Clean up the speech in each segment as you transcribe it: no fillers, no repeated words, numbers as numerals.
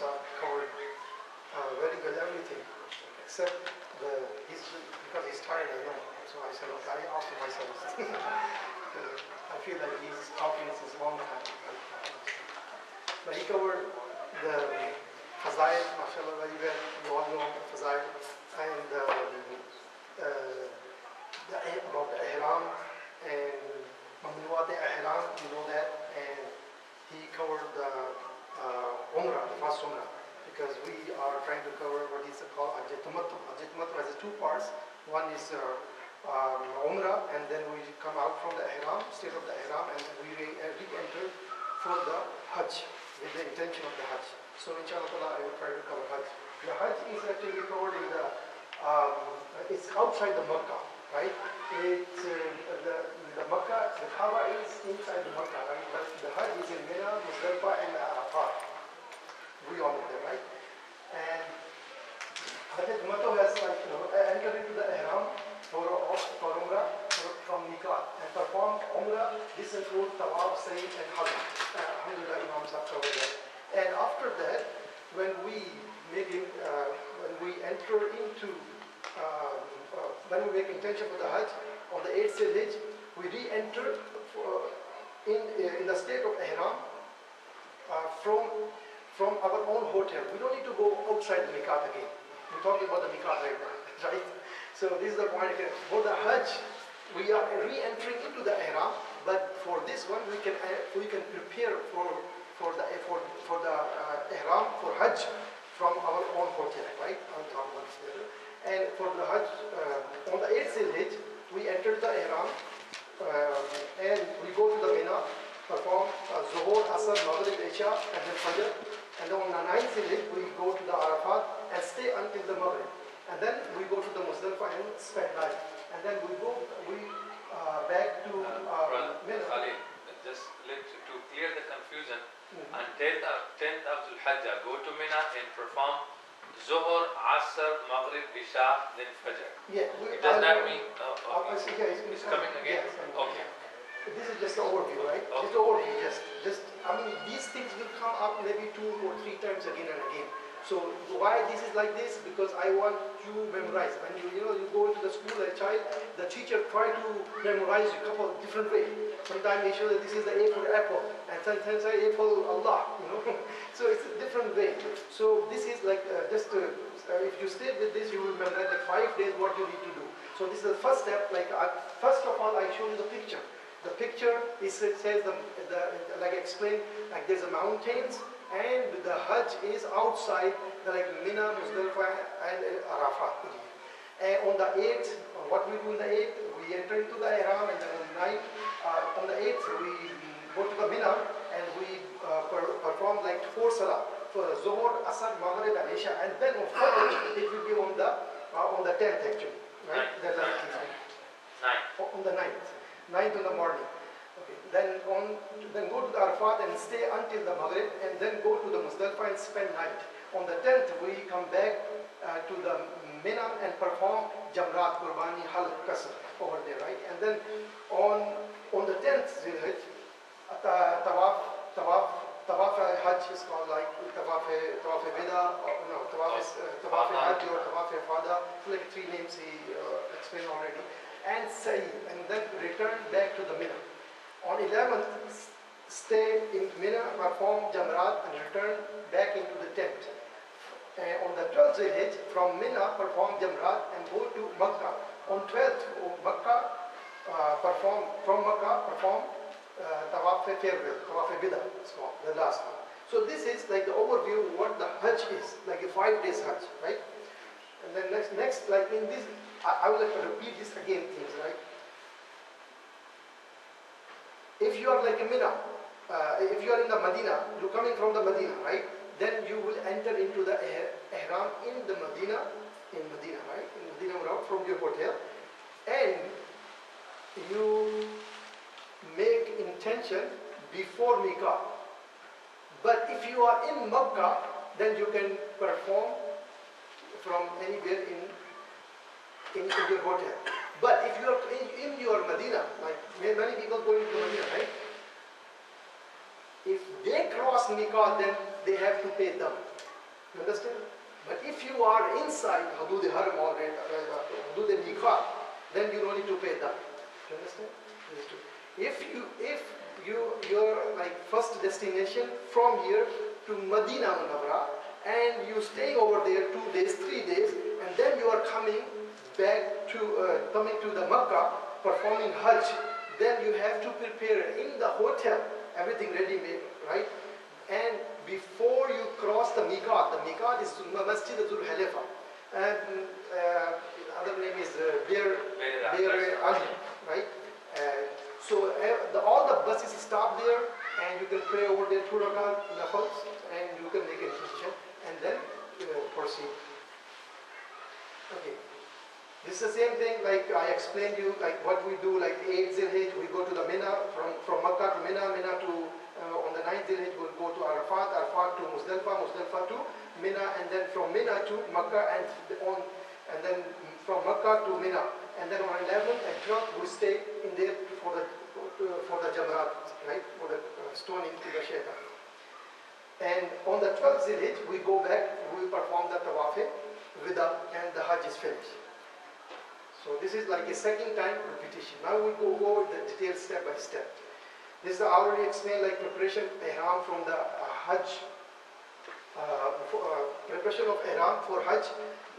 Sahib covered very good everything, except because he's tired, I know. So I said, okay, I offer myself. I feel like he's talking since a long time. But he covered the Fazail, mashallah, very well. You all know Fazail. And about the Ihram and Mamnuat Ihram, you know that. And he covered the Umrah, the first Umrah. Because we are trying to cover what is called Hajj Tamattu. Hajj Tamattu has two parts. One is Umrah, and then we come out from the Ihram, state of the Ihram, and we re-enter for the Hajj with the intention of the Hajj. So inshallah I will try to cover Hajj. The Hajj is actually covered in the, it's outside the Makkah, right? It's the Makkah, the Kaaba is inside the Makkah, right? But the Hajj is in Mina, Muzdalifah, and Arafat. We all know that, right? And Hajj Tamattu has entered into the Ihram for Umrah from Miqat and performed Umrah. This includes Tawaf, Sa'i, and Hajj. Alhamdulillah, Imam Sahib covered that. And after that, when we make intention for the Hajj on the 8th Hajj, we re-enter in the state of Ihram from our own hotel. We don't need to go outside the Miqat again. We're talking about the Miqat right now, right? So this is the point. For the Hajj, we are re-entering into the Ihram, but for this one, we can prepare for the Ihram for Hajj from our own hotel, right? I'll talk about this later. And for the Hajj, on the 8th Hajj, we enter the Ihram and we go to the Mina, perform Zuhur, Asr, Maghrib, Isha, and then Fajr. And then on the 9th Hajj, we go to the Arafat and stay until the Maghrib. And then we go to the Muzdalifah and spend night. And then we back to Mina. Khalid, just to clear the confusion, on 10th of Dhul Hajjah, go to Mina and perform Zuhur, Asr, Maghrib, Isha, then Fajr. Yeah. Does that mean it's coming again? Yes, okay. This is just an overview, right? Okay. Just overview. I mean, these things will come up maybe 2 or 3 times again and again. So why this is like this? Because I want you to memorize. When you go into the school, a child, the teacher try to memorize a couple of different ways. Sometimes they show that this is the A for apple, and sometimes A for Allah. So it's a different way. So this is like if you stay with this, you will memorize like 5 days what you need to do. So this is the first step. First of all, I show you the picture. The picture says like I explained, like there's a mountains. And the Hajj is outside, like Mina, Muzdalifah, and Arafat. And on the 8th, what we do on the 8th, we enter into the Ihram, and then on the 9th, on the 8th, we go to the Mina, and we perform like 4 Salah, for Zuhur, Asr, Maghrib, and Isha. And then on Fajr, it will be on the 10th actually, right? On the 9th in the morning. Then go to the Arafat and stay until the Maghrib, and then go to the Muzdalifah and spend night. On the 10th, we come back to the Mina and perform Jamrat, Qurbani, Halq, Qasr over there, right? And then on the 10th Zilhijj, Tawaf Hajj is called like Tawaf Bida, Tawaf Hajj or Tawaf Fada, like 3 names he explained already. And Sa'i, and then return back to the Mina. On 11th, stay in Mina, perform Jamrat, and return back into the tent. On the 12th Hajj, from Mina, perform Jamrat and go to Makkah. On 12th, perform Tawaf Farewell, Tawaf Bida, it's called, the last one. So this is like the overview of what the Hajj is, like a 5 days Hajj, right? And then next, like in this, I will like to repeat this again, things, right? If you are like a Mina, if you are in the Medina, you're coming from the Medina, right? Then you will enter into the Ihram in Medina, right? In Medina from your hotel. And you make intention before Miqat. But if you are in Makkah, then you can perform from anywhere in your hotel. But if you are in your Medina, like many people going to Medina, right? If they cross Miqat, then they have to pay them. You understand? But if you are inside Hudud Haram or Hudud Miqat, then you don't need to pay that. You understand? If your like first destination from here to Medina Munawwara, and you stay over there 2 days, 3 days, and then you are coming back to the Makkah performing Hajj, then you have to prepare in the hotel everything ready made, right? And before you cross the Miqat is Masjid Zul Halifa, and other name is Bir Ali, right? So all the buses stop there, and you can pray over there 2 rakat nafals, and you can make a decision, and then proceed. Okay. This is the same thing like I explained you, like what we do, like 8 Zilhijj, we go to the Mina, from Makkah to Mina, Mina to, on the 9th Zilhijj, we'll go to Arafat, Arafat to Muzdalifah, Muzdalifah to Mina, and then from Mina to Makkah, and then from Makkah to Mina. And then on 11th and 12th, we stay in there for the Jamrat, right, for the stoning to the shaitan. And on the 12th Zilhijj, we go back, we perform the Tawaf, Wida, and the Hajj is finished. So this is like a second time repetition. Now we go over the details step by step. This is already explained, like preparation ihram from the Hajj, preparation of ihram for Hajj.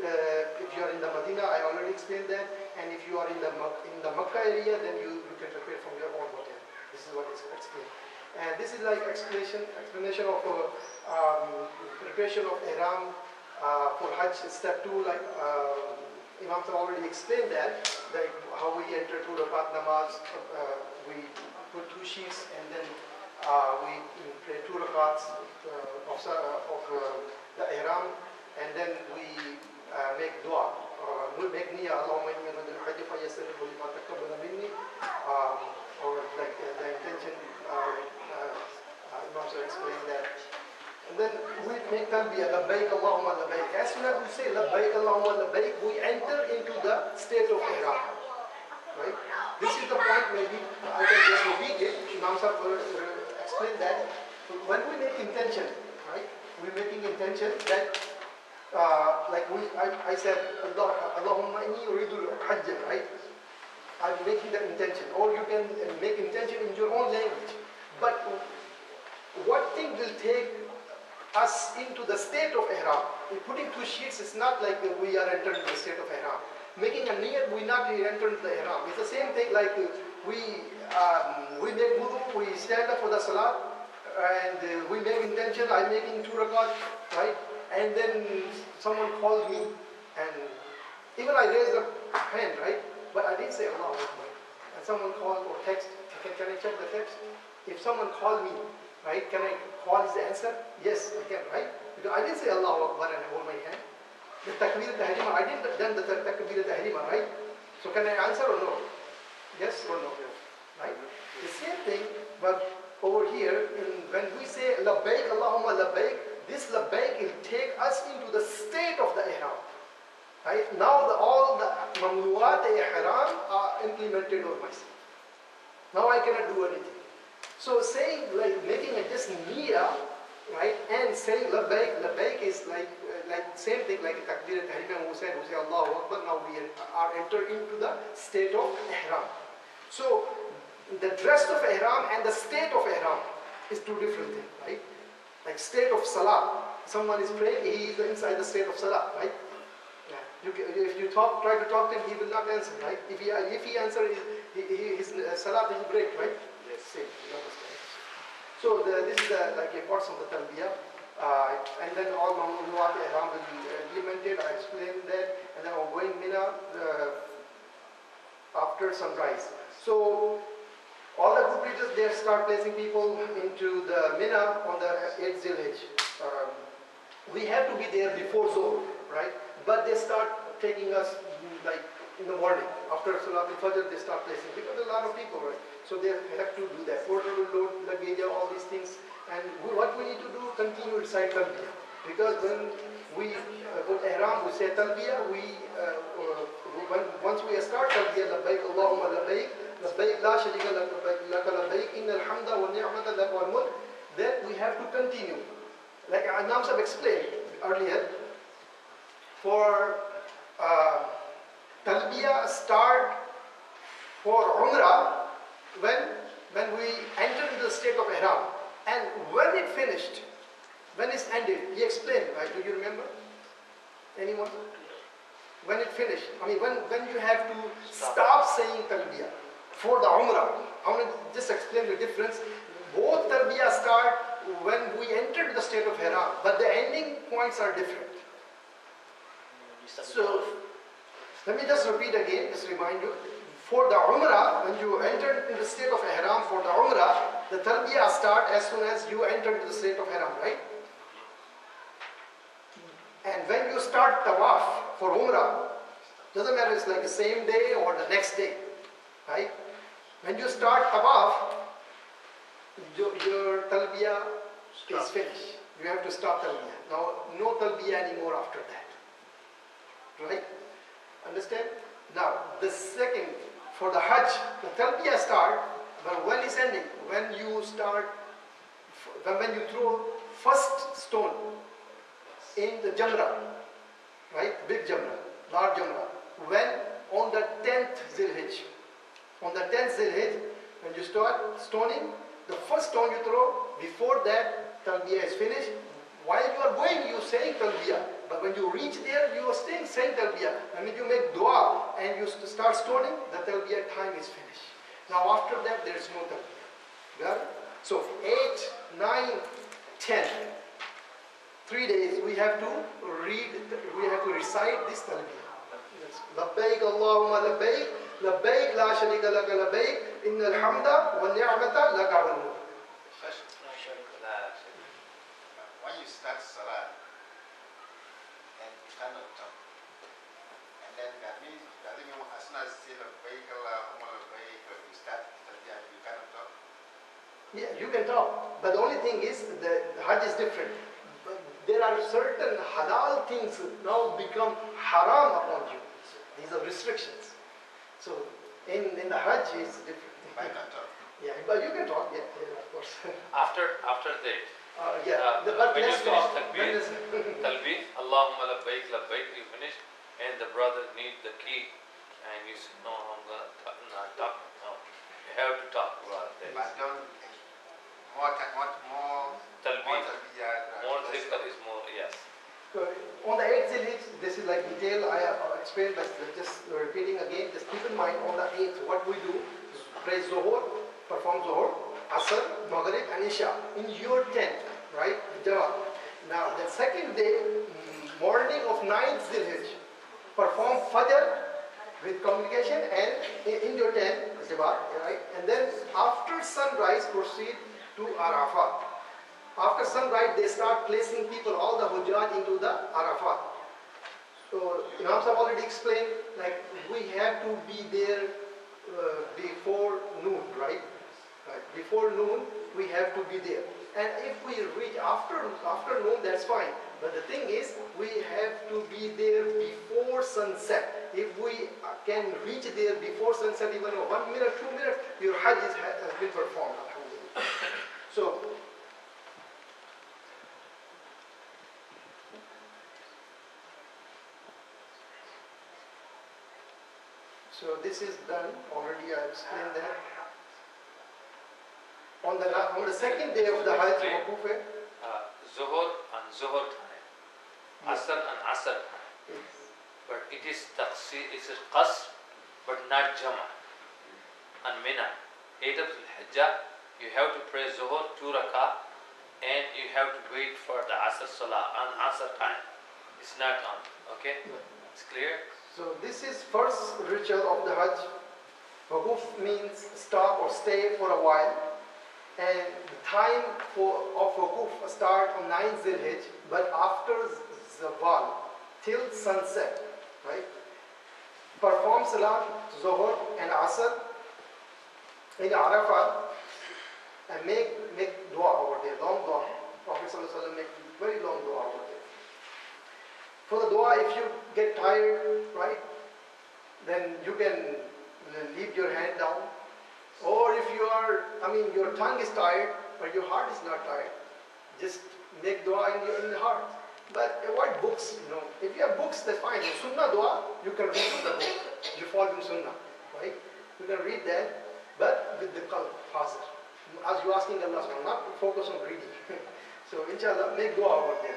If you are in the Medina, I already explained that, and if you are in the Makkah area, then you can prepare from your own hotel. This is what is explained. And this is like explanation of preparation of ihram for Hajj step 2, like Imam already explained that, like how we enter 2 rakat namaz, we put 2 sheets, and then we pray 2 rakats of the ihram, and then we make dua, we make niyyah, Allahumma inni aradul hajj fayassirhu lima taqabbala minni, or like the intention, Imam explained that. And then we make talbiyah, labbaik Allahumma labbaik. As soon as we say labbaik Allahumma labbaik, we enter into the state of ihram. Right? This is the point, maybe I can just repeat it. Imam Sahib explained that. When we make intention, right? We're making intention that, like I said, Allahumma inni uridul hajj, right? I'm making the intention. Or you can make intention in your own language. But what thing will take us into the state of ihram? Putting 2 sheets is not like we are entering the state of ihram. Making a niyyah, we not enter into the ihram. It's the same thing like we make wudu, we stand up for the salat, and we make intention, I'm making 2 rakat, right? And then someone calls me, and even I raise a hand, right? But I didn't say Allahu Akbar. And someone calls or text, can I check the text? If someone calls me, right, can I call is the answer? Yes, I can, right? Because I didn't say Allahu Akbar and hold my hand. The takbir al-tahrima, I didn't done the takbir al-tahrima, right? So can I answer or no? Yes or no? Right? The same thing, but over here, when we say labbaik Allahumma labbaik, this labbaik will take us into the state of the ihram. Right? Now all the mamnuat ihram are implemented over myself. Now I cannot do anything. So saying, like making a just niyyah, right, and saying labbaik is like same thing like takbir al-tahrima, who say Allahu Akbar, now we are entered into the state of ihram. So the dress of ihram and the state of ihram is 2 different things, right? Like state of salah, someone is praying, he is inside the state of salah, right? If you try to talk to him, he will not answer, right? If he answers, his salat will break, right? Yes, same. You understand. So this is like a part of the talbiyah, and then all mamnuat ihram will be implemented. I explained that, and then on going Mina after sunrise. So all the group leaders, they start placing people into the Mina on the 8th Zilhijj. We have to be there before Zohar, right? But they start taking us like in the morning. After Salat al-Fajr, they start placing, because there are a lot of people, right? So they have to do that. Portable load, luggage, all these things. And what we need to do, continue to recite talbiyah. Because when we put ihram, we say talbiyah, once we start talbiyah, labbaik Allahumma labbaik, labbaik la sharika laka labbaik, innal hamda wa ni'mata laka wal mulk, then we have to continue. Like Imam Sahib explained, earlier, for Talbiya start for Umrah when we enter into the state of Ihram. And when it finished, when it's ended, he explained, right? Do you remember? Anyone? When it finished, I mean, when you have to stop saying Talbiya for the Umrah. I want to just explain the difference. Both Talbiya start when we enter the state of Ihram, but the ending points are different. So, let me just repeat again, just remind you. For the Umrah, when you enter into the state of Ihram for the Umrah, the Talbiya start as soon as you enter into the state of Ihram, right? And when you start Tawaf for Umrah, doesn't matter, it's like the same day or the next day, right? When you start Tawaf, your Talbiya is finished. You have to stop Talbiya. Now, no Talbiya anymore after that, right? Understand? Now, the second, for the Hajj, the Talbiya start, but when it's ending, when you start, when you throw first stone in the Jamrah, right? Big Jamrah, large Jamrah. When on the 10th Zilhijj, on the 10th Zilhijj, when you start stoning, the first stone you throw, before that Talbiya is finished. While you are going, you are saying Talbiya. But when you reach there, you are saying Talbiya. And when you make dua and you start stoning, the Talbiya time is finished. Now after that, there is no Talbiya. Got it? So 8, 9, 10. 3 days we have to recite this Talbiya. Labbaik Allahumma labbaik, labbaik la sharika laka labbaik, innal hamda wa ni'mata laka wal mulk. When you start Salah and you cannot talk, and then that means as soon as you say labbaik Allahumma labbaik, you start Talbiya, you cannot talk. Yeah, you can talk, but the only thing is the Hajj is different. There are certain halal things now become haram upon you. These are restrictions. So in the Hajj is different. I can talk. Yeah, but you can talk. Yeah, of course. After that. But when you let's finish talk. Talbih, Allahumma labbaik, labbaik, you finish, and the brother needs the key, and you say, no, I'm going to not talk. No, you have to talk about that. But don't more Talbih, Talbiya, more zikr is more, yes. So on the 8th Zilhijj, this is like detail I have explained, but just repeating again. Just keep in mind on the 8th, what we do is pray Zohor, perform Zohor, Asr, Maghrib, and Isha in your tent, right? Jamaat. Now the second day, morning of 9th Zilhijj, perform Fajr with communication and in your tent, Jamaat, right? And then after sunrise, proceed to Arafat. After sunrise, they start placing people, all the Hujjaj, into the Arafat. So Imam Sahib already explained, like we have to be there before noon, right? Before noon, we have to be there. And if we reach after noon, that's fine. But the thing is, we have to be there before sunset. If we can reach there before sunset, even 1 minute, 2 minutes, your Hajj has been performed. So this is done already. I explained that. On the second day of the Hajj, Waquf hai? Zuhur and Zuhur time, Asr and Asr time. But it is taqsir, it is qasr, but not jama. And Mina, 8th of Hajj, you have to pray Zuhur 2 rakah, and you have to wait for the Asr Salah and Asr time. It's not on. Okay? It's clear? So this is first ritual of the Hajj. Waquf means stop or stay for a while. And the time of Waquf start on 9th Zilhijj, but after Zawal, till sunset, right? Perform Salat, Zohar and Asr in Arafat and make dua over there, long dua. Prophet ﷺ make very long dua over there. For the dua, if you get tired, right, then you can leave your hand down. Or if you are, your tongue is tired, but your heart is not tired, just make dua in your heart. But books, if you have books, that's fine. The Sunnah dua, you can read the book. You follow Sunnah, right? You can read that, but with the qalb, hazir. As you're asking Allah, not focus on reading. So inshallah, make dua over there.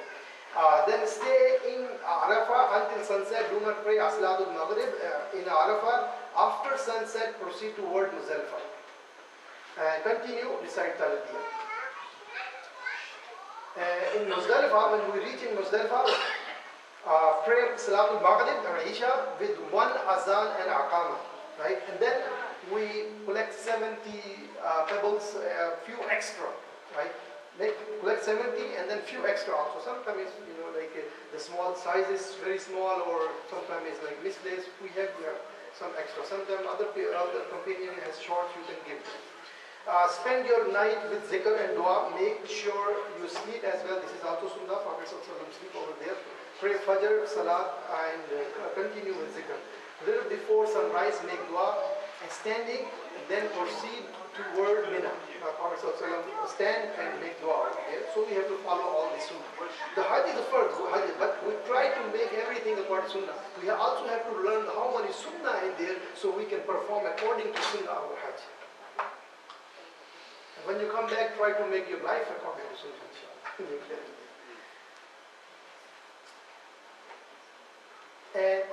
Then stay in Arafah until sunset. Do not pray Salatul Maghrib in Arafah. After sunset, proceed toward Muzdalifah. Continue, recite Talbiyah. In Muzdalifah, when we reach in Muzdalifah, pray Salatul Maghrib and Isha with one azan and aqama, right? And then we collect 70 pebbles, a few extra, right? Collect 70 and then few extra also. Sometimes, the small size is very small, or sometimes it's like misplaced. We have some extra. Sometimes other companion has short, you can give them. Spend your night with zikr and dua. Make sure you sleep as well. This is also sunnah. Prophet sleep over there. Pray Fajr, Salat, and continue with zikr. A little before sunrise, make dua. And standing, then proceed toward Mina. Prophet stand and make dua over there. So we have to follow all the sunnah. The Hajj is the first Hajj, but we try to make everything according to sunnah. We also have to learn how many sunnah in there, so we can perform according to sunnah our Hajj. When you come back, try to make your life according to Sunnah, inshallah. And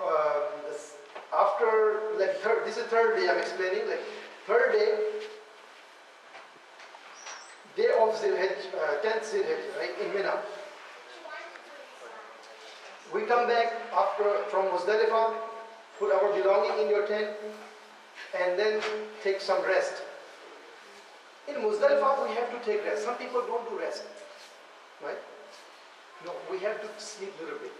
after, this is third day I'm explaining, third day of Zilhijj, 10th Zilhijj, right, in Mina. We come back from Muzdalifah, put our belonging in your tent, and then take some rest. In Muzdalifah, we have to take rest. Some people don't do rest, right? No, we have to sleep a little bit.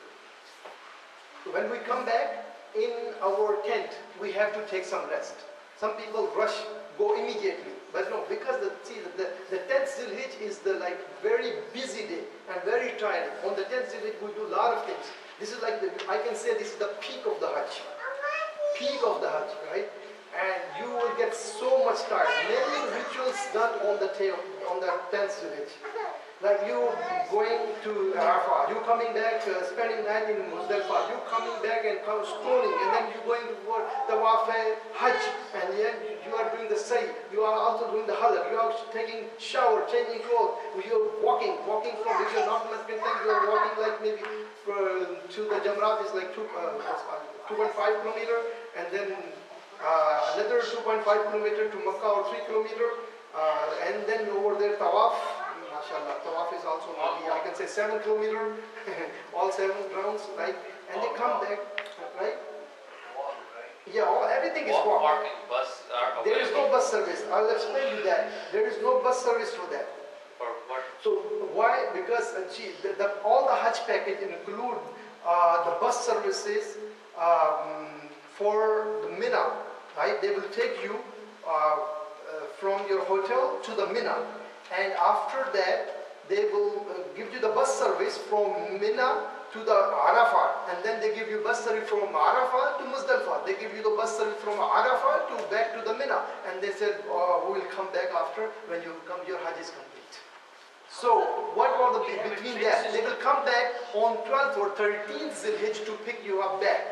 So when we come back in our tent, we have to take some rest. Some people rush, go immediately. But no, because the 10th Zilhijj is the very busy day and very tiring. On the 10th Zilhijj, we do a lot of things. This is I can say this is the peak of the Hajj. Peak of the Hajj, right? And you will get so much tired. Many rituals done on the 10th Zilhijj. Like you going to Arafah, you coming back, spending night in Muzdalifah, you coming back and stoning, and then you going to Tawaf Hajj, and then you are doing the Sa'i, you are also doing the Halal, you are taking shower, changing clothes, you are walking from, if you are not Muslim, you are walking maybe to the Jamrat is 2.5 kilometer, and then another 2.5 kilometer to Makkah, or 3 kilometer, and then over there Tawaf. MashaAllah, Tawaf is also maybe, I can say 7 kilometer, all 7 rounds, right? And they come back, right? Yeah, everything is walk. Parking, bus are there is no bus service. I'll explain you that. There is no bus service for that. For what? So why? Because all the Hajj package include the bus services for the Mina, right? They will take you from your hotel to the Mina. And after that, they will give you the bus service from Mina to the Arafah. And then they give you bus service from Arafah to Muzdalifah. They give you the bus service from Arafah to back to the Mina. And they said, we will come back after when you come, your Hajj is complete. So, what was between that? They will come back on 12th or 13th Zilhijj to pick you up back.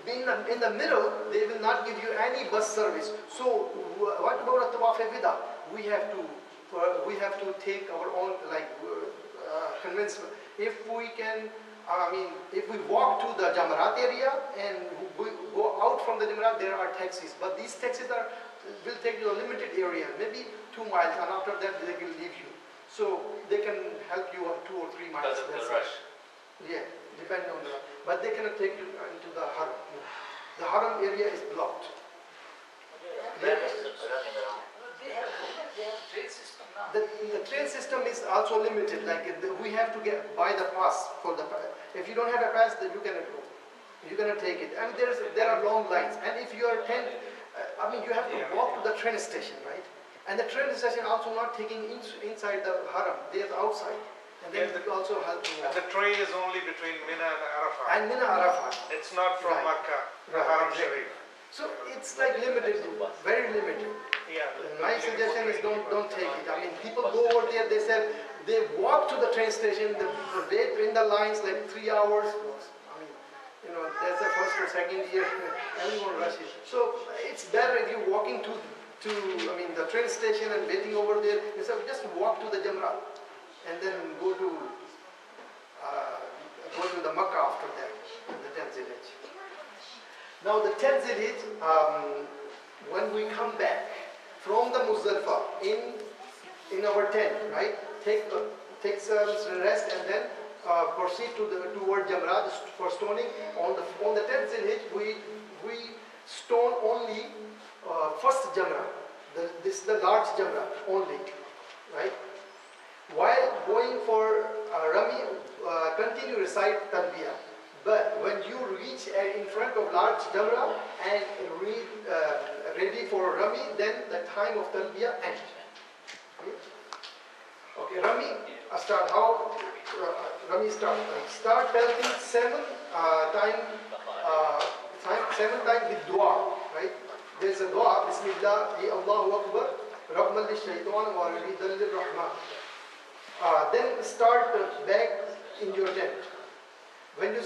In the middle, they will not give you any bus service. So, what about Tawaf Wida? We have to take our own, convince. If we can, if we walk to the Jamarat area and we go out from the Jamarat, there are taxis. But these taxis will take you a limited area, maybe 2 miles, and after that they will leave you. So they can help you on 2 or 3 miles. Because of the rush. Yeah, depending on the rush. But they cannot take you into the Haram. The Haram area is blocked. The train system is also limited. We have to buy the pass for the. If you don't have a pass, then you cannot go. You cannot take it. And there are long lines. And if you are you have to walk to the train station, right? And the train station also not taking inside the Haram. They are outside. And then you also help to walk. And the train is only between Mina and Arafah. And Mina Arafah. It's not from Makkah, the Haram Sharif. So it's limited, very limited. Yeah. My suggestion is don't take it. People go over there, they said, They walk to the train station, they wait in the lines like 3 hours. I mean, you know, that's the first or second year, everyone rushes. So it's better if you're walking to the train station and waiting over there, instead of just walk to the Jamra and then go to the Makkah after that, the 10th Zilhijj. Now the 10th Zilhijj, when we come back from the Muzdalifah in our tent, right? Take some rest and then proceed toward Jamra for stoning. On the 10th Zilhijj, we stone only first Jamra. This is the large Jamra only, right? While going for Rami, continue recite Talbiyah. But when you reach in front of large Jamra and ready for Rami, then the time of Talbiyah ends. Okay, Rami start how? Rami start pelting 7 times with dua, right? There's a dua, Bismillah, Allahu Akbar, Rahman li-shaytan wa ridan lir-Rahman. Then start back in your tent. When you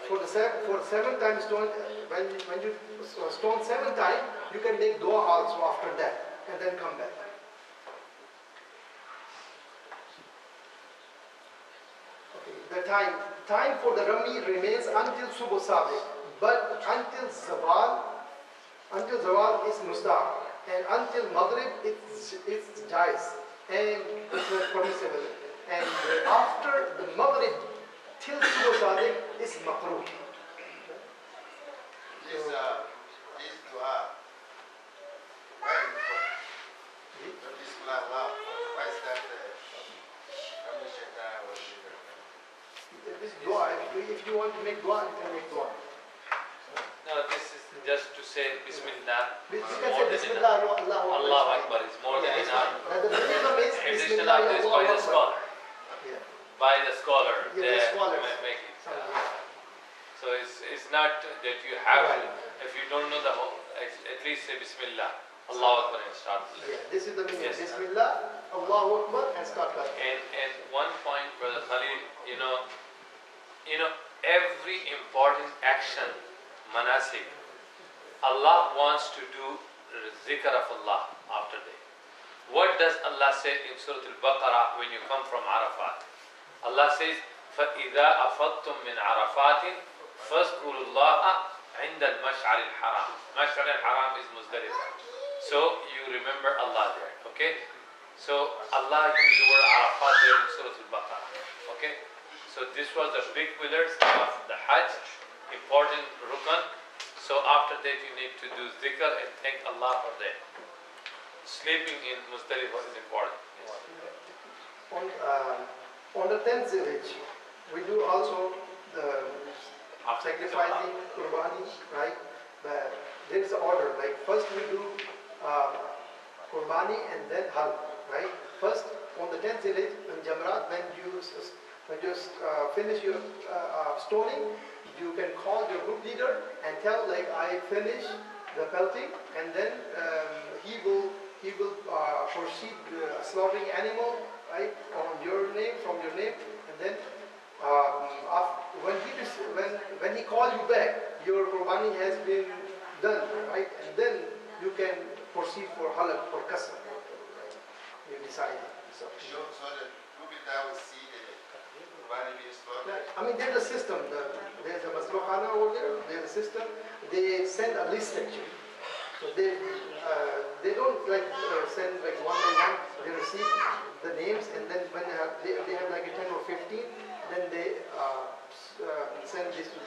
for 7 times stone, when you stone 7 times, you can make dua also after that and then come back. Okay, the time for the Rami remains until Subh Sadiq, but until Zawal is Mustahab, and until Maghrib it's Jais and it's permissible, and after the Maghrib till Subh Sadiq is Makruh. This dua, why Bismillah Allah, why is that Rami Shaitan was This dua, if you want to make dua, you can make dua. No, this is just to say Bismillah. You can More say than Bismillah, enough. Allah Allah Akbar is more than enough. The minimum is Addition Bismillah, of this by Allahu the Akbar. scholar. Yeah. By the scholar. Yeah, they the scholars. make it. Yeah. So it's not that you have Right. to, if you don't know the whole, at least say Bismillah, Allahu Akbar and start. Yeah, this is the minimum. Yes. Bismillah, Allahu Akbar, and start like. And one point, Brother Khalil, you know, every important action, manasik, Allah wants to do zikr of Allah after that. What does Allah say in Surah Al-Baqarah when you come from Arafat? Allah says, فَإِذَا أَفَضْتُم مِّنْ عَرَفَاتٍ فَاذْكُرُوا اللَّهَ عِنْدَ الْمَشْعَرِ الْحَرَامِ. Mash'ar al-Haram is Muzdalifah. So you remember Allah there, okay? So Allah used the word Arafat there in Surah Al-Baqarah, okay? So this was the big pillars of the Hajj, important rukn. So after that you need to do zikr and thank Allah for that. Sleeping in Muzdalifah is important. Yes. On the 10th Zilhijj, we do also the sacrificing, Qurbani, right? There is an order, like first we do Qurbani and then Hajj, right? First, on the 10th Zilhijj, in Jamrat, when you finish your stoning, you can call your group leader and tell, like, I finish the pelting, and then he will proceed slaughtering animal, right, on your name, from your name, and then when he calls you back, your Qurbani has been done, right, and then you can proceed for halal, for qasr, right? You decide. So the group leader will see the Qurbani being slaughtered. I mean, there's a system. There's a Masrukhana over there. There's a system. They send a list actually. So they don't like send like one by one. They receive the names, and then when they have like a 10 or 15, then they send this to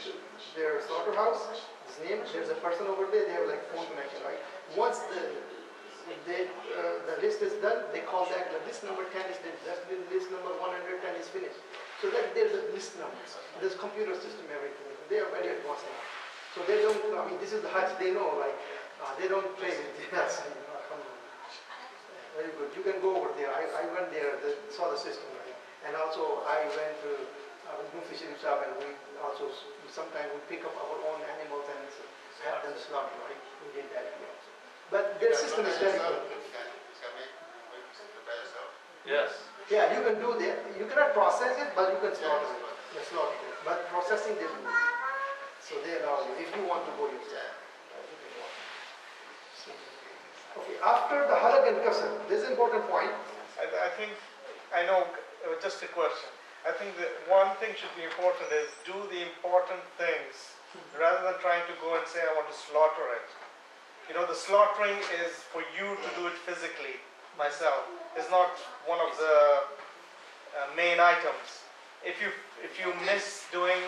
their slaughterhouse. His name. There's a person over there. They have like phone connection, right? Once the list is done, they call that list number 10 is finished. That's the list number 110 is finished. So that there's a list numbers. There's computer system, everything. They are very advanced now. So they don't, I mean, this is the Hajj, they know, like, they don't play with this. Very good. You can go over there. I went there, saw the system, right? And also, I went to fishery shop, and we also, sometimes we pick up our own animals and have them slaughtered, right? We did that here also. But their system is very good. Can make by yourself? Yes. Yeah, you can do that. You cannot process it, but you can slaughter it. You slaughter it. But processing they do. So they allow you if you want to go yourself. Okay, after the halak and kasr, this is an important point. I think, I know, just a question. I think that one thing should be important is do the important things rather than trying to go and say, I want to slaughter it. You know, the slaughtering is for you to do it physically, myself. It's not one of the main items. If you miss doing,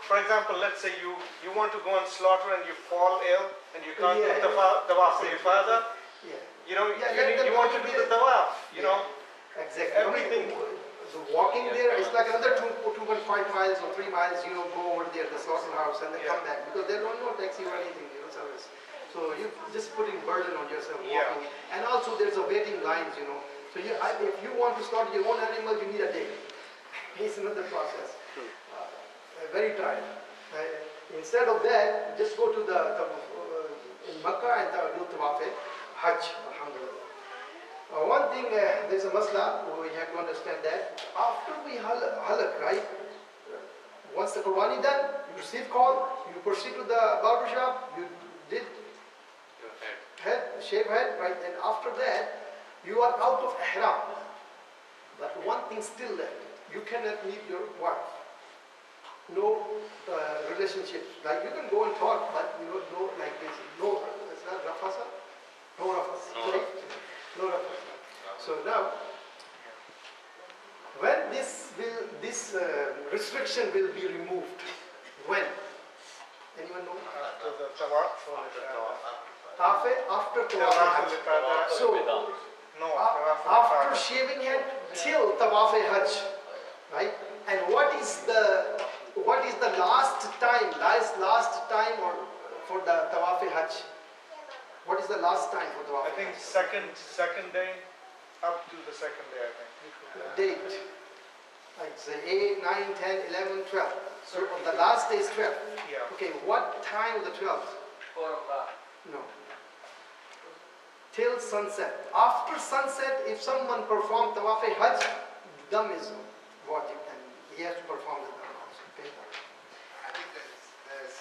for example, let's say you want to go and slaughter and you fall ill and you can't do the tawaf for your father. Yeah. You know, Yeah, you want to do the tawaf, you know. Exactly. Everything. So walking there, it's like another 2.5 miles or 3 miles, go over there, the slaughterhouse, and then come back. Because there are no taxi or anything, service. So you're just putting burden on yourself walking. And also there's a waiting lines, So if you want to slaughter your own animal, you need a day. It's another process. Very tired. Instead of that, just go to in Makkah and do tawaf Hajj, alhamdulillah. One thing, there's a masla, we have to understand that. After we halak, right? Once the Qurbani done, you receive call, you proceed to the barber shop, you did shave head, right? And after that, you are out of ihram. But one thing still left. You cannot meet your wife. No relationships. Like you can go and talk, but no like this. No, it's not rafasa. No rafasa. No. Right? No rafasa. So now, when this restriction will be removed? When? Anyone know? After the tawaf. After tawaf. So no, after shaving head till tawaf hajj, right? And what is the last time or for the tawaf hajj? What is the last time for tawaf? I think second day, up to the second day, I think. Date. Like say 8, 9, 10, 11, 12. So the last day is 12. Yeah. Okay, what time of the 12th? 4 o'clock. No. Till sunset. After sunset, if someone performed tawaf hajj, dam is wajib and he has to perform the dam also. Pay dam. I think there's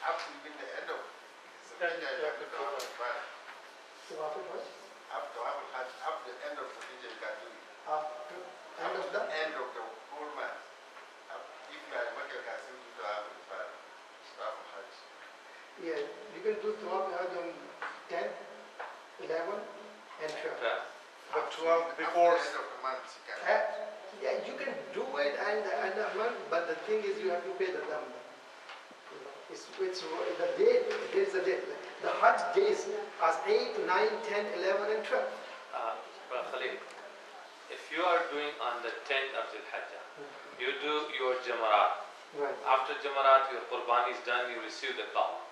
up to even the end of Tawaf hajj? up to the end of the Hijjah you can do it. After end of the? End of the whole month. If you are in Makkah, you can still do Tawaf Hajj. Yeah, you can do tawaf hajj on 10, 11 and 12. But 12 before. After the end of the month you can. Yeah, you can do it and a month, but the thing is you have to pay the dam. It's the date, there is a date. The Hajj days are 8, 9, 10, 11 and 12. Khalid, if you are doing on the 10th of Dhul Hijjah, you do your Jamarat. Right. After Jamarat, your Qurbani is done, you receive the call.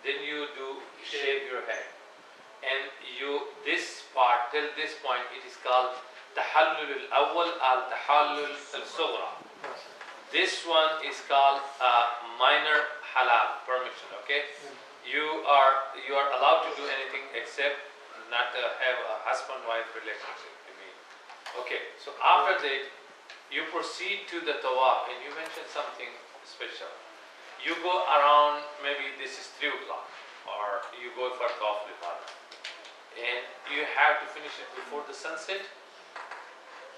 Then you do shave your head. And this part, till this point, it is called Tahallul al-Awwal al-Tahallul al-Sughra. This one is called minor halal, permission, okay? You are allowed to do anything except not to have a husband-wife relationship. Okay, so after that, you proceed to the tawaf, and you mentioned something special. You go around, maybe this is 3 o'clock, or you go for tawaf al-Ifadah, and you have to finish it before the sunset.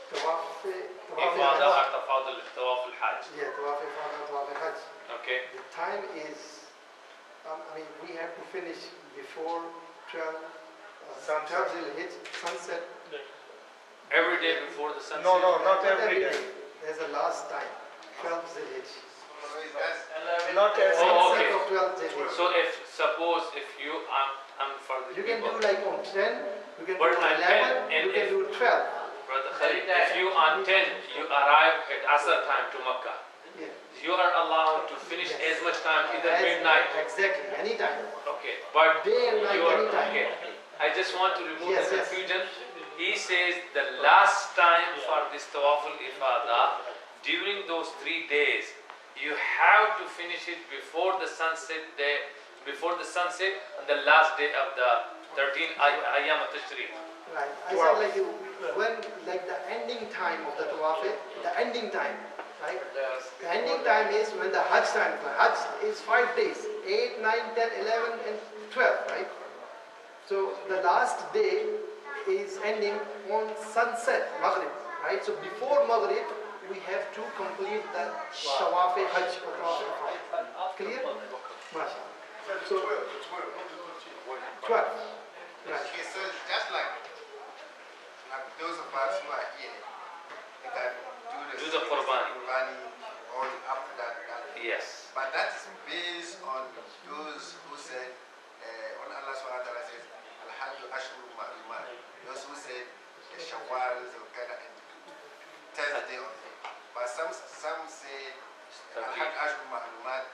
Tawaf Ifadah or tawaf al-Hajj. Yeah, tawaf ifadah, tawaf hajj. Okay. The time is, we have to finish before 12, sunset. Every day before the sunset. No, not every day. There's a last time, 12 Zilhijj. Not every Oh, Sunset okay. of 12 Zilhijj. So suppose if you I'm for the You can people, do like on 10, you can do But on on 11, 10, and you can if- do 12. Brother Khalid, if you on 10 you arrive at Asr time to Makkah, Yeah. you are allowed to finish Yes. as much time, either As- midnight. Exactly, anytime. Okay, but Day and night, you are anytime. okay. I just want to remove Yes, the yes. confusion. He says the last time for this tawaf al-Ifadah, during those 3 days, you have to finish it before the sunset on the last day of the 13 Ayyam al-Tashriq. Right. I 12. said like when like the ending time of the tawaf, the ending time, right? The ending time is when the Hajj time. The Hajj is 5 days, 8, 9, 10, 11 and 12, right? So the last day is ending on sunset, Maghrib, right? So before Maghrib, we have to complete the tawaf Hajj or tawaf Ifrad. Clear? MashaAllah. So 12. Right. Okay, so it's just like those of us who are here, they can do the Qurbani. or after that. Yes. But that's based on those who said, when Allah SWT says, Al-Hajj Ashur Ma'lumat, those who said, Shawwal, Zulqa'dah, and 10th day of it. But some say, Al-Hajj Ashur Ma'lumat,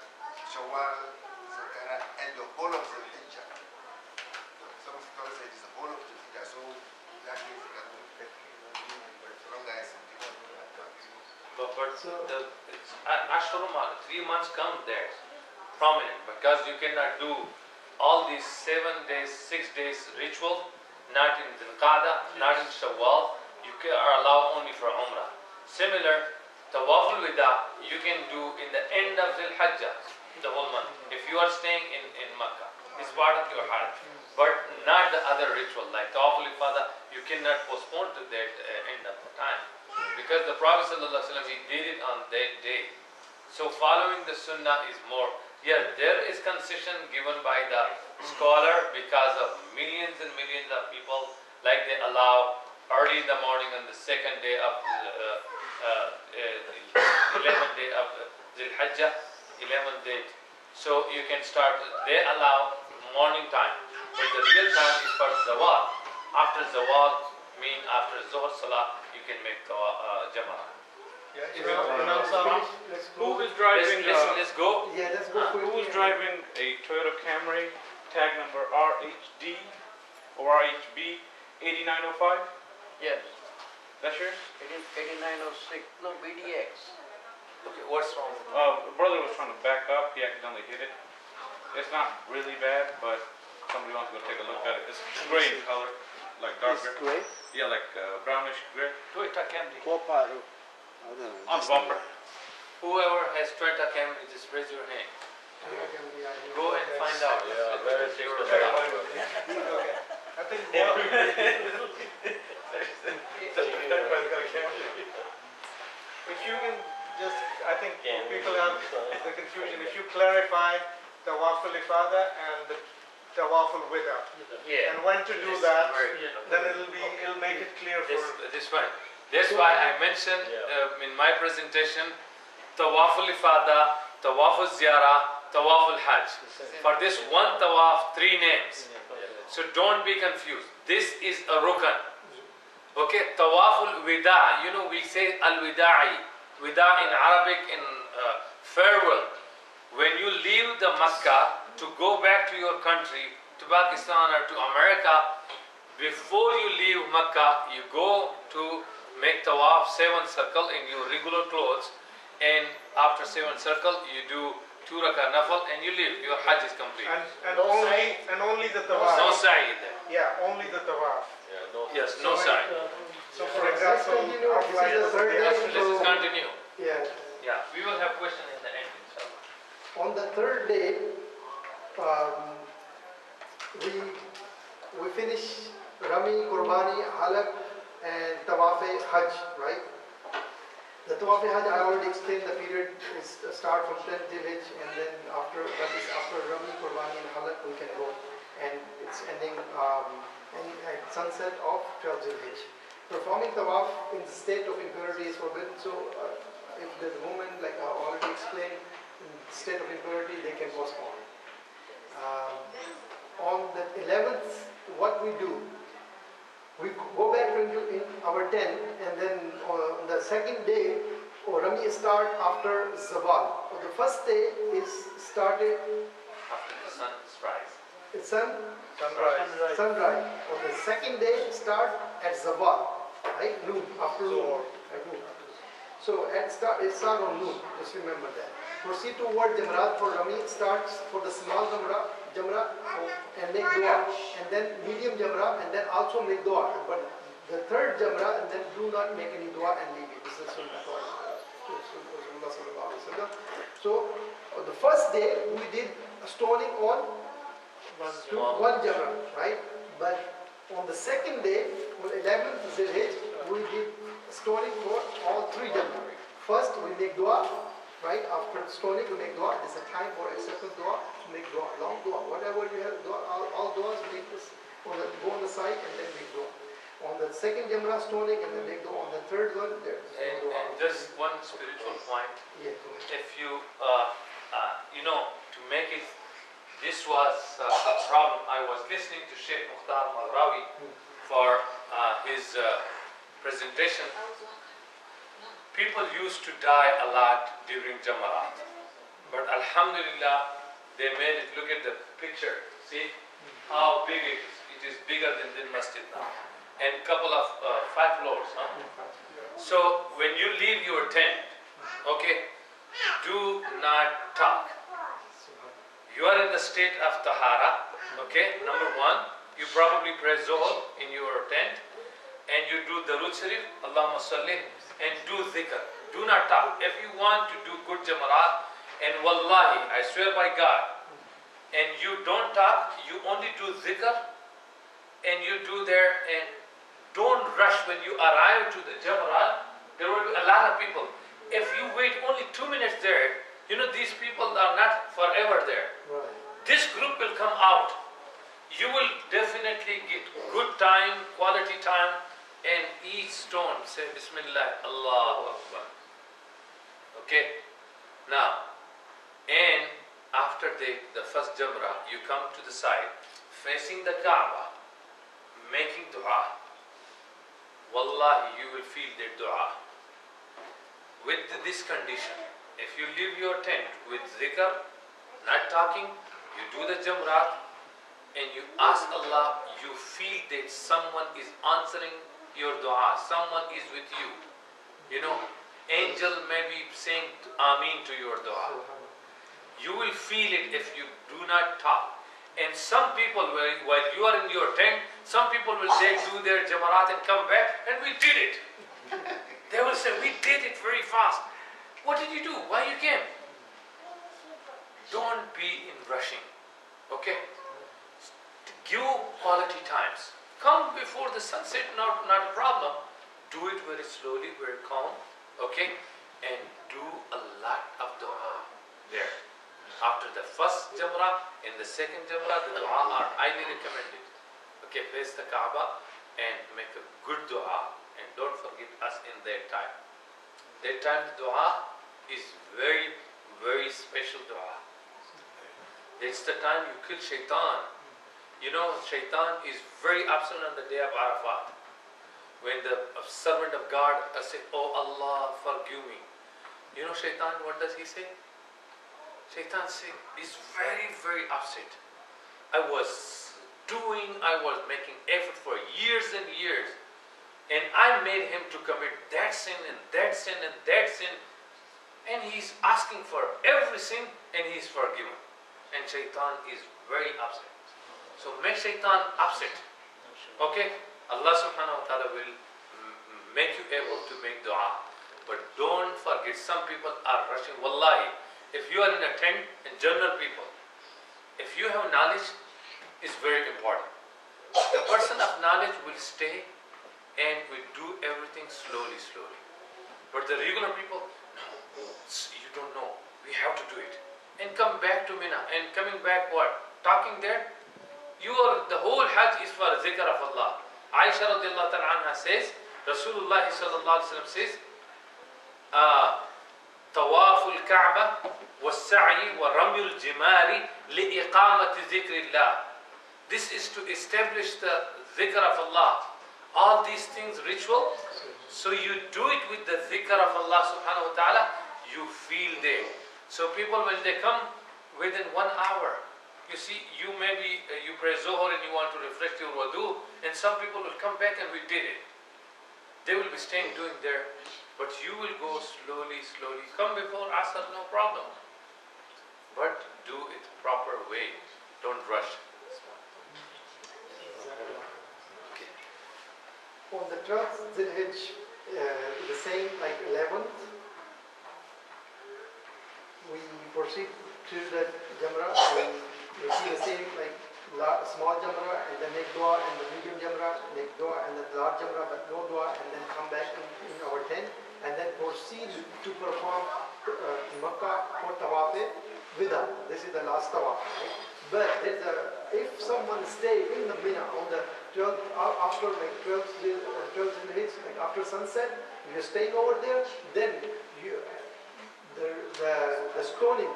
Shawwal, Zulqa'dah, and the whole of Zulhijjah. Some scholars say it's the whole of Zulhijjah, so that means you can do it longer as some people. But the Ashurma, 3 months come there, prominent, because you cannot do all these 7 days, 6 days ritual, not in Dhul-Qa'dah, not in Shawwal. You are allowed only for Umrah. Similar, Tawaf al-Wida, you can do in the end of Dhul-Hajjah, the whole month. If you are staying in Makkah, it's part of your Hajj. But not the other ritual, like Tawaf al-Ifada, you cannot postpone to that end of the time. Because the Prophet ﷺ, he did it on that day. So following the Sunnah is more. Yeah, there is concession given by the scholar because of millions and millions of people, like they allow early in the morning on the second day of 11th day of Dhul-Hajjah, 11th day. So you can start, they allow morning time. But the real time is for Zawal. After Zawal, mean after Zohar Salah, you can make Jama'ah. Yeah, Who is driving? Let's go. Yeah, let's go quickly. Who is driving a Toyota Camry, tag number RHD or RHB 8905? Yes, That's yours? it is 8906, no, BDX. Okay, what's wrong? Brother was trying to back up. He accidentally hit it. It's not really bad, but somebody wants to go take a look at it. It's gray in color, like darker. Great. Yeah, like brownish gray. Toyota Camry. On the bumper. Whoever has Toyota Camry, just raise your hand. Go and find out. Yeah, Very I think if you can just, I think people have the confusion. If you clarify Tawaf al-Ifada and the Tawaf al-Wida, Yeah. and when to do that, then it'll make it clear for. This one. That's why I mentioned in my presentation Tawaf al-Ifada, Tawaf al-Ziyara, Tawaf al-Hajj. For this one Tawaf, 3 names. So don't be confused. This is a Rukn. Okay, Tawaf al-Wida, you know we say al-Wida'i. Wida in Arabic in farewell. When you leave the Makkah to go back to your country, to Pakistan or to America, before you leave Makkah, you go to make tawaf 7 circle in your regular clothes, and after 7 circle you do 2 rakah nafal and you leave. Your Hajj is complete. And only the Tawaf. No sa'i there. Yeah, only the Tawaf. Yes, no sa'i. So for example, Continue. our This flight is the is third day. Let's just continue. Yeah. Yeah, we will have question in the end, inshallah. On the third day, we finish Rami, Qurbani, Halak, and Tawaf Hajj, right? The Tawaf Hajj, I already explained the period is start from 10th Dhul-Hijj, and then after Rami, Qurbani, and Halak we can go, and it's ending at sunset of 12th Dhul-Hijj. Performing Tawaf in the state of impurity is forbidden, so if there's a woman, like I already explained, in state of impurity, they can postpone. On the 11th, what we do, we go back in our tent, and then on the second day, Rami start after Zawal. The first day is started After the sunrise. at sunrise. sunrise. On the second day, start at Zawal, right? Noon, after noon. At noon. So it starts on noon, just remember that. Proceed toward Jamrat for Rami, starts for the small Jamra and make dua, and then medium Jamra, and then also make dua. But the third Jamra, and then do not make any dua and leave it. This is Sunnah of Rasulullah sallallahu alaihi wasallam. So, on the first day, we did a stoning on one Jamra, right? But on the second day, on 11th Zilhijj, we did stoning for all three Jamra. First, we make dua, right? After stoning, we make dua. This is a time for accepting dua, to make dua, long dua. Whatever you have, dua, all duas, make this, go on the side and then make dua. On the second Jamra, stoning, and then make dua. On the third one, there's no dua. And just one spiritual point. Yeah, If you, to make it, this was a problem. I was listening to Sheikh Mukhtar Maghrawi for his presentation. People used to die a lot during Jamarat. But Alhamdulillah, they made it, look at the picture. See how big it is. It is bigger than the masjid now. And couple of 5 floors. Huh? So when you leave your tent, okay, do not talk. You are in the state of tahara, okay, number 1, you probably pray Zohar in your tent, and you do Darud Sharif, Allahumma salli, and do dhikr. Do not talk. If you want to do good Jamarat, and wallahi, I swear by God, and you don't talk, you only do dhikr, and you do there, and don't rush when you arrive to the Jamarat. There will be a lot of people. If you wait only 2 minutes there, these people are not forever there. right. This group will come out. You will definitely get good time, quality time, and each stone say Bismillah, Allahu Akbar. Okay? Now, and after the first Jamra, you come to the side, facing the Kaaba, making dua. Wallahi, you will feel the dua. With this condition, if you leave your tent with zikr, not talking, you do the Jamrat, and you ask Allah, you feel that someone is answering your dua, someone is with you. Angel may be saying Ameen to your dua. You will feel it if you do not talk. And some people, while you are in your tent, some people will do their Jamarat and come back, and we did it. They will say, we did it very fast. What did you do? Why you came? Don't be in rushing. Okay? Give quality times. Come before the sunset, not a problem. Do it very slowly, very calm. Okay? And do a lot of dua there. After the first Jamra and the second Jamra, the dua are highly recommended. Okay, face the Kaaba and make a good dua. And don't forget us in that time. That time dua is very, very special dua. It's the time you kill shaitan. Shaitan is very absent on the day of Arafat. When the servant of God says, oh Allah, forgive me. Shaitan, what does he say? Shaitan is very, very upset. I was making effort for years and years. And I made him to commit that sin and that sin and that sin. And he's asking for every sin and he's forgiven. And shaitan is very upset. So make shaitan upset. Okay? Allah subhanahu wa ta'ala will make you able to make dua. But don't forget, some people are rushing. Wallahi, if you are in a tent and general people, if you have knowledge, it's very important. The person of knowledge will stay and we do everything slowly. But the regular people, no, you don't know. We have to do it. And come back to Mina. And coming back what? Talking there? The whole Hajj is for zikr of Allah. Aisha radiallahu ta'ala anha says, Rasulullah sallallahu alayhi wa sallam says, طواف الكعبة والسعي ورمي الجمار لإقامة ذكر الله. This is to establish the zikr of Allah. All these things ritual, so you do it with the dhikr of Allah subhanahu wa ta'ala, you feel there. So people, when they come within 1 hour, you see, you pray Zohar and you want to refresh your wudu, and some people will come back and we did it. They will be staying doing there, but you will go slowly. Come before Asr, no problem. But do it proper way, don't rush. On the 12th Zilhijj, the same like 11th, we proceed to the Jamra and we see the same like small Jamra and then make dua, and the medium Jamra, make dua, and then the large Jamra but no dua, and then come back in our tent and then proceed to perform Makkah for Tawaf Wida. This is the last Tawaf. Right? But if someone stay in the Mina on the 12th, after like 12th Zilhijj, like after sunset, if you're staying over there, then the stoning,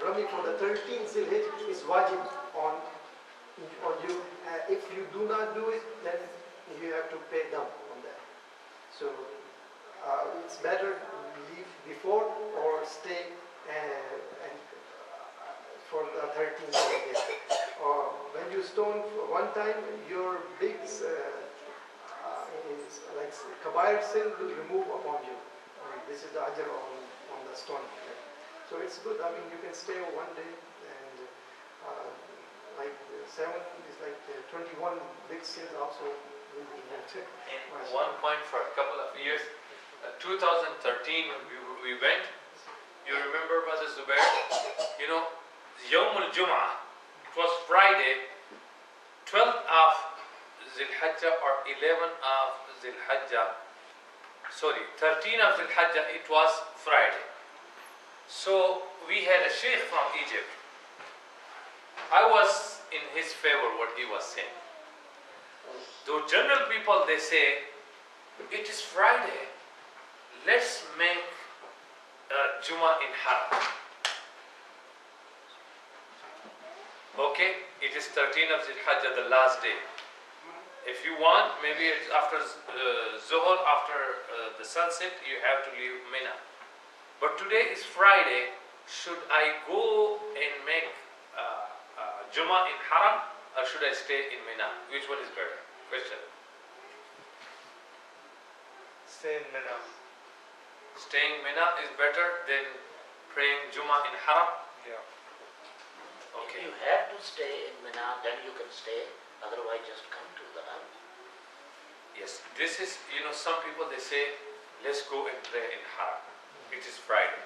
running for the 13th Zilhijj is wajib on you. If you do not do it, then you have to pay them on that. So it's better leave before or stay and for the 13th Zilhijj. When you stone one time, your big like kabair sin will remove upon you. This is the ajr on the stone. So it's good. I mean, you can stay one day and like 7 is like 21 big sins also will be melted. In one point for a couple of years, 2013 we went. You remember Brother Zubair? You know, Yawm al-Jum'ah, it was Friday, 12th of Zilhajjah or 11th of Zilhajjah. Sorry, 13th of Zilhajjah, it was Friday. So we had a sheikh from Egypt. I was in his favor what he was saying. Though general people, they say, it is Friday, let's make Jummah in Haram. Okay, it is 13th of Zilhajjah, the last day. If you want, maybe it's after Zuhr, after the sunset, you have to leave Mina. But today is Friday. Should I go and make Jummah in Haram or should I stay in Mina? Which one is better? Question. Stay in Mina. Staying Mina is better than praying Jummah in Haram? Yeah. Okay. If you have to stay in Mina, then you can stay. Otherwise, just come to the Hajj. Yes, this is, you know, some people they say, let's go and pray in Haram. It is Friday.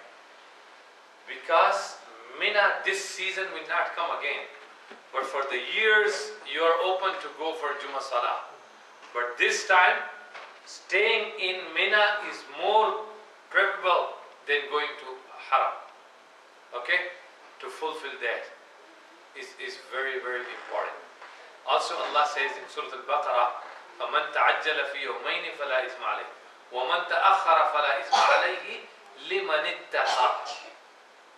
Because Mina this season will not come again. But for the years, you are open to go for Jummah Salah. But this time, staying in Mina is more preferable than going to Haram. Okay? To fulfill that is very, very important. Also, Allah says in Surah Al-Baqarah, فَمَنْ تَعَجَّلَ فِي يَوْمَيْنِ فَلَا إِثْمَ عَلَيْهِ وَمَنْ تَأَخَّرَ فَلَا إِثْمَ عَلَيْهِ لِمَنِ اتَّقَى.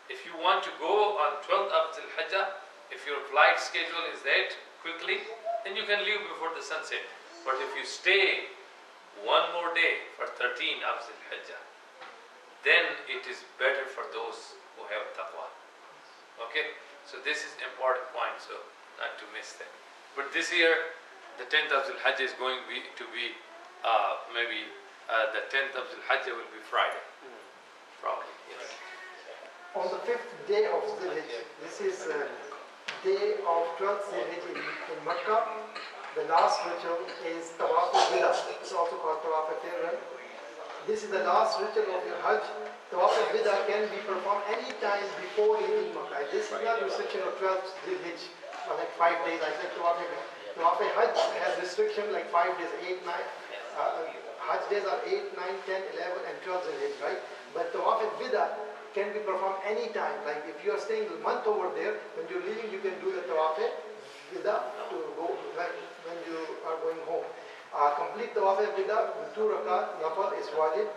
If you want to go on 12th of Zilhajjah, if your flight schedule is that quickly, then you can leave before the sunset. But if you stay one more day for 13 of Zilhajjah, then it is better for those who have taqwa. Okay? So this is important point, so not to miss that. But this year, the 10th of Zilhajjah is going to be maybe the 10th of Zilhajjah will be Friday. Probably, yes. On the 5th day of Zilhijj, this is day of 12th Zilhijj in Makkah. The last ritual is Tawaf al-Wida. It's also called Tawaf al-Qirran. This is the last ritual of your Hajj. Tawaf al-Wida can be performed any time before leaving Makkah. This is not a restriction of 12th Zilhijj, like 5 days. I said Tawaf al-Wida. Tawaf al-Hajj has restriction like 5 days, 8, 9. Hajj days are 8, 9, 10, 11 and 12 Zilhijj, right? But Tawaf al-Wida can be performed any time. Like if you are staying a month over there, when you're leaving, you can do the Tawaf al-Wida to go when you are going home. Complete Tawaf al-Wida with 2 rakat, nafal is wajib.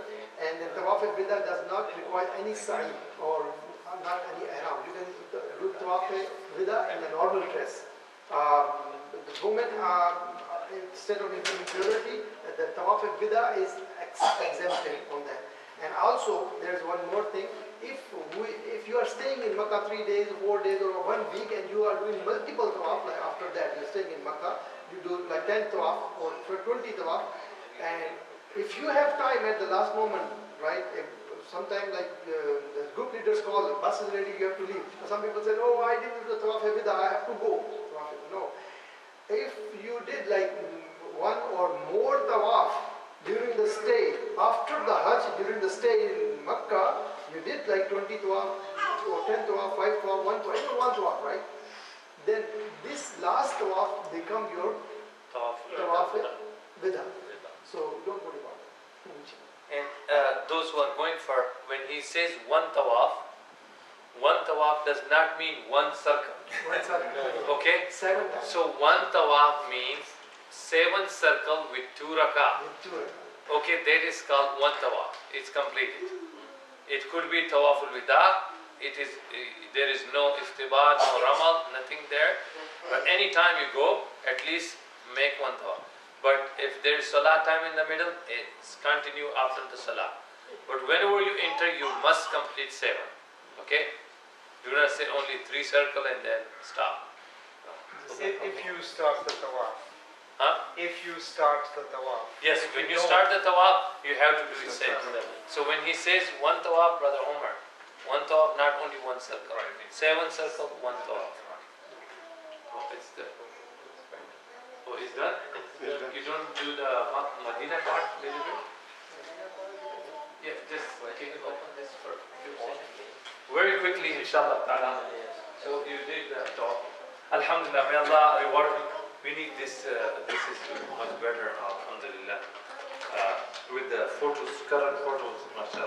And then Tawaf al-Wida does not require any sa'i or not any ihram. You can do Tawaf al-Wida in a normal dress. The women are instead of impurity, the Tawaf al-Wida is exempted on that. And also, there's one more thing. If you are staying in Makkah 3 days, 4 days, or 1 week, and you are doing multiple tawaf, like after that, you're staying in Makkah, you do like 10 tawaf or 20 tawaf, and if you have time at the last moment, right, sometimes like the group leaders call, the bus is ready, you have to leave. Some people say, oh, I didn't do the Tawaf al-Wida, I have to go. No. If you did like 1 one or more tawaf during the stay. After the Hajj, during the stay in Makkah, you did like 20 tawaf, or 10 tawaf, 5 tawaf, 1 tawaf, even 1 tawaf, right? Then this last tawaf become your tawaf wida. So don't worry about it. And those who are going for, when he says one tawaf does not mean one circle. One circle. Okay? 7 times. So one tawaf means 7 circle with 2 rakah. With 2 rakah. Okay, that is called one tawaf. It's completed. It could be tawaf al-wida. There is no iftibar, no ramal, nothing there. But any time you go, at least make one tawaf. But if there is salah time in the middle, it's continue after the salah. But whenever you enter, you must complete 7. Okay? Do not say only 3 circle and then stop. If you start the tawaf. Huh? If you start the tawaf. Yes, If when you don't- start the tawaf, you have to do it same. So when he says one tawaf, Brother Omar, one tawaf, not only one circle. 7 circle, one tawaf. Oh, it's done. Oh, it's done? You don't do the Madina part little bit? Yeah, just can you open this for a few seconds? Very quickly, inshallah ta'ala. So you did the tawaf. Alhamdulillah, may Allah reward you. We need this, this is much better, alhamdulillah. With the photos, current photos, mashallah.